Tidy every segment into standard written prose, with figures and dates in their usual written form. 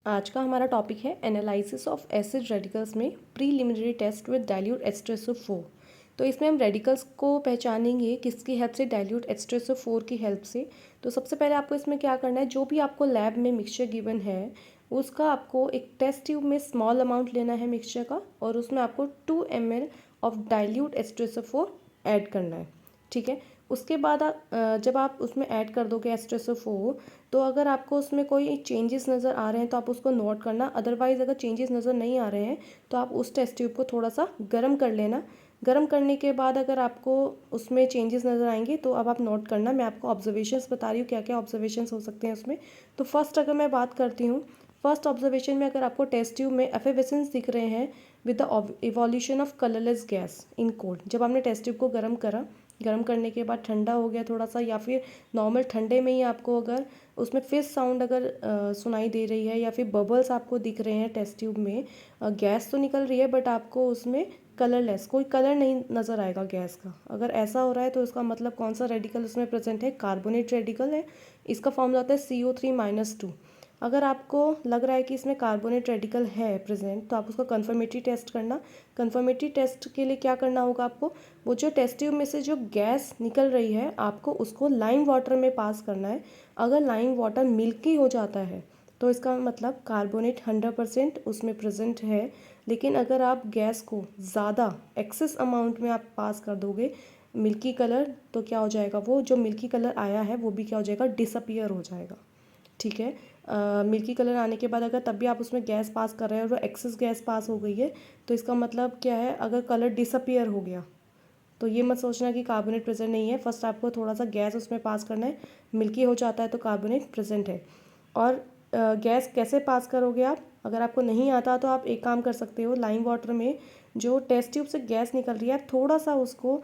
आज का हमारा टॉपिक है एनालिसिस ऑफ एसिड रेडिकल्स में preliminary test with dilute H2SO4। तो इसमें हम रेडिकल्स को पहचानेंगे किसकी हेल्प से, डाइल्यूट H2SO4 की हेल्प से। तो सबसे पहले आपको इसमें क्या करना है, जो भी आपको लैब में मिक्सचर गिवन है उसका आपको एक टेस्ट ट्यूब में स्मॉल अमाउंट लेना है मिक्सचर का, और उसमें आपको 2 ml of dilute H2SO4 add करना है। ठीक है, उसके बाद जब आप उसमें ऐड कर दोगे H2SO4, तो अगर आपको उसमें कोई चेंजेस नज़र आ रहे हैं तो आप उसको नोट करना। अदरवाइज़ अगर चेंजेस नज़र नहीं आ रहे हैं तो आप उस टेस्ट ट्यूब को थोड़ा सा गर्म कर लेना। गर्म करने के बाद अगर आपको उसमें चेंजेस नज़र आएंगे तो अब आप नोट करना। मैं आपको ऑब्जर्वेशंस बता रही हूँ क्या क्या ऑब्जर्वेशंस हो सकते हैं उसमें। तो फर्स्ट अगर मैं बात करती हूँ, फर्स्ट ऑब्जर्वेशन में अगर आपको टेस्ट ट्यूब में एफेवेसेंस दिख रहे हैं with the evolution of colourless gas in cold. जब आपने टेस्ट ट्यूब को गर्म करा, गर्म करने के बाद ठंडा हो गया थोड़ा सा, या फिर नॉर्मल ठंडे में ही आपको अगर उसमें फिश साउंड अगर सुनाई दे रही है या फिर बबल्स आपको दिख रहे हैं टेस्ट ट्यूब में, गैस तो निकल रही है बट आपको उसमें कलरलेस, कोई कलर नहीं नज़र आएगा गैस का, अगर ऐसा हो रहा है तो इसका मतलब कौन सा रेडिकल उसमें प्रेजेंट है, कार्बोनेट रेडिकल है। इसका फॉर्मूला होता है CO3-2। अगर आपको लग रहा है कि इसमें कार्बोनेट रेडिकल है प्रेजेंट तो आप उसका कन्फर्मेटरी टेस्ट करना। कन्फर्मेटरी टेस्ट के लिए क्या करना होगा आपको, वो जो टेस्ट ट्यूब में से जो गैस निकल रही है आपको उसको लाइम वाटर में पास करना है। अगर लाइम वाटर मिल्की हो जाता है तो इसका मतलब कार्बोनेट 100% उसमें प्रेजेंट है। लेकिन अगर आप गैस को ज़्यादा एक्सेस अमाउंट में आप पास कर दोगे मिल्की कलर, तो क्या हो जाएगा, वो जो मिल्की कलर आया है वो भी क्या हो जाएगा, डिसअपियर हो जाएगा। ठीक है, मिल्की कलर आने के बाद अगर तब भी आप उसमें गैस पास कर रहे हैं और वो एक्सेस गैस पास हो गई है तो इसका मतलब क्या है, अगर कलर डिसअपियर हो गया तो ये मत सोचना कि कार्बोनेट प्रेजेंट नहीं है। फर्स्ट आपको थोड़ा सा गैस उसमें पास करना है, मिल्की हो जाता है तो कार्बोनेट प्रेजेंट है। और गैस कैसे पास करोगे आप, अगर आपको नहीं आता तो आप एक काम कर सकते हो, लाइम वाटर में जो टेस्ट ट्यूब से गैस निकल रही है थोड़ा सा उसको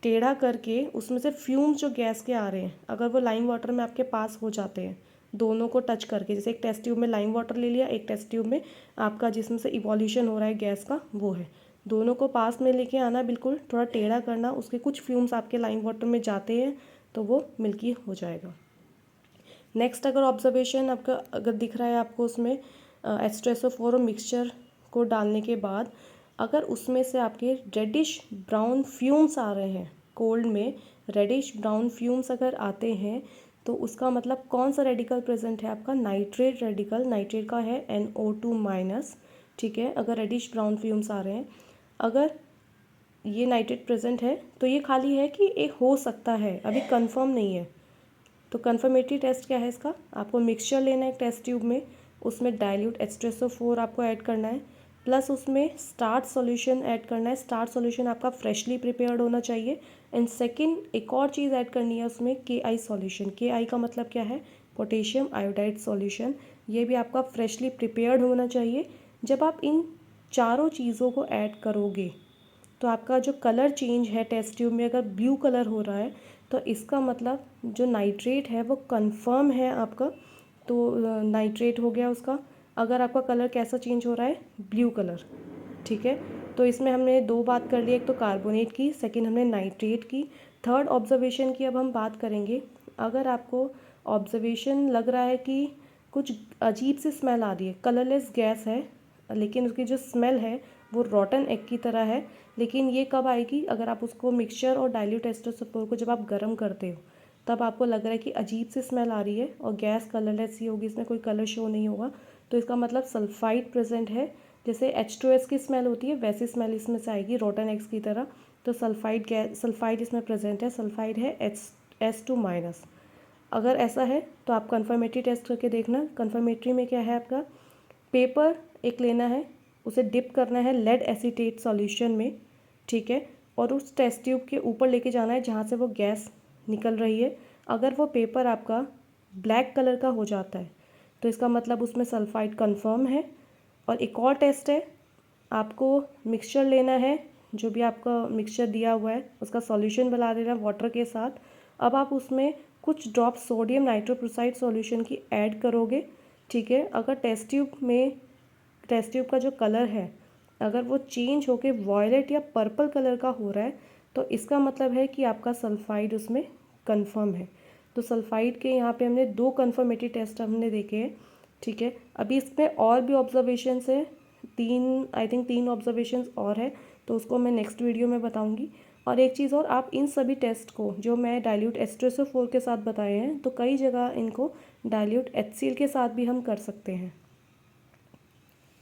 टेढ़ा करके उसमें से फ्यूम्स जो गैस के आ रहे हैं अगर वो लाइम वाटर में आपके पास हो जाते हैं, दोनों को टच करके, जैसे एक टेस्ट ट्यूब में लाइम वाटर ले लिया, एक टेस्ट ट्यूब में आपका जिसमें से इवोल्यूशन हो रहा है गैस का वो है, दोनों को पास में लेके आना, बिल्कुल थोड़ा टेढ़ा करना, उसके कुछ फ्यूम्स आपके लाइम वाटर में जाते हैं तो वो मिल्की हो जाएगा। नेक्स्ट अगर ऑब्जर्वेशन आपका अगर दिख रहा है आपको उसमें H2SO4 और मिक्सचर को डालने के बाद अगर उसमें से आपके रेडिश ब्राउन फ्यूम्स आ रहे हैं, कोल्ड में रेडिश ब्राउन फ्यूम्स अगर आते हैं तो उसका मतलब कौन सा रेडिकल प्रेजेंट है, आपका नाइट्रेट रेडिकल, नाइट्रेट का है NO2-। ठीक है, अगर रेडिश ब्राउन फ्यूम्स आ रहे हैं, अगर ये नाइट्रेट प्रेजेंट है तो ये खाली है कि एक हो सकता है, अभी कंफर्म नहीं है। तो कन्फर्मेटरी टेस्ट क्या है इसका, आपको मिक्सचर लेना है एक टेस्ट ट्यूब में, उसमें डाइल्यूट H2SO4 आपको ऐड करना है, प्लस उसमें स्टार्च सॉल्यूशन ऐड करना है। स्टार्च सॉल्यूशन आपका फ्रेशली प्रिपेयर्ड होना चाहिए। एंड सेकंड एक और चीज़ ऐड करनी है उसमें, KI सॉल्यूशन। KI का मतलब क्या है, पोटेशियम आयोडाइड सॉल्यूशन, ये भी आपका फ्रेशली प्रिपेयर्ड होना चाहिए। जब आप इन चारों चीज़ों को ऐड करोगे तो आपका जो कलर चेंज है टेस्ट ट्यूब में अगर ब्लू कलर हो रहा है तो इसका मतलब जो नाइट्रेट है वो कंफर्म है आपका, तो नाइट्रेट हो गया उसका। अगर आपका कलर कैसा चेंज हो रहा है, ब्लू कलर। ठीक है, तो इसमें हमने दो बात कर ली, एक तो कार्बोनेट की, सेकंड हमने नाइट्रेट की। थर्ड ऑब्जर्वेशन की अब हम बात करेंगे। अगर आपको ऑब्जर्वेशन लग रहा है कि कुछ अजीब सी स्मेल आ रही है, कलरलेस गैस है लेकिन उसकी जो स्मेल है वो रॉटन एग की तरह है, लेकिन ये कब आएगी, अगर आप उसको मिक्सचर और डाइल्यूट H2SO4 को जब आप गर्म करते हो तब आपको लग रहा है कि अजीब सी स्मेल आ रही है और गैस कलरलेस ही होगी, इसमें कोई कलर शो नहीं होगा, तो इसका मतलब सल्फाइड प्रेजेंट है। जैसे H2S की स्मेल होती है वैसी स्मेल इसमें से आएगी रॉटन एग्स की तरह, तो सल्फाइड गैस, सल्फाइड इसमें प्रेजेंट है, सल्फाइड है S2-। अगर ऐसा है तो आप कन्फर्मेटरी टेस्ट करके देखना। कन्फर्मेटरी में क्या है, आपका पेपर एक लेना है, उसे डिप करना है लेड एसीटेट सॉल्यूशन में। ठीक है, और उस टेस्ट ट्यूब के ऊपर लेके जाना है जहाँ से वो गैस निकल रही है। अगर वो पेपर आपका ब्लैक कलर का हो जाता है तो इसका मतलब उसमें सल्फाइड कंफर्म है। और एक और टेस्ट है, आपको मिक्सचर लेना है, जो भी आपका मिक्सचर दिया हुआ है उसका सॉल्यूशन बना देना वाटर के साथ। अब आप उसमें कुछ ड्रॉप सोडियम नाइट्रोक्लोराइड सॉल्यूशन की ऐड करोगे। ठीक है, अगर टेस्ट ट्यूब का जो कलर है अगर वो चेंज होके वॉयलेट या पर्पल कलर का हो रहा है तो इसका मतलब है कि आपका सल्फाइड उसमें कंफर्म है। तो सल्फाइड के यहाँ पे हमने दो कंफर्मेटरी टेस्ट हमने देखे हैं। ठीक है, अभी इसमें और भी ऑब्जर्वेशंस है, आई थिंक 3 ऑब्जर्वेशंस और है, तो उसको मैं नेक्स्ट वीडियो में बताऊंगी। और एक चीज़ और, आप इन सभी टेस्ट को जो मैं डाइल्यूट H2SO4 के साथ बताए हैं, तो कई जगह इनको डाइल्यूट HCl के साथ भी हम कर सकते हैं।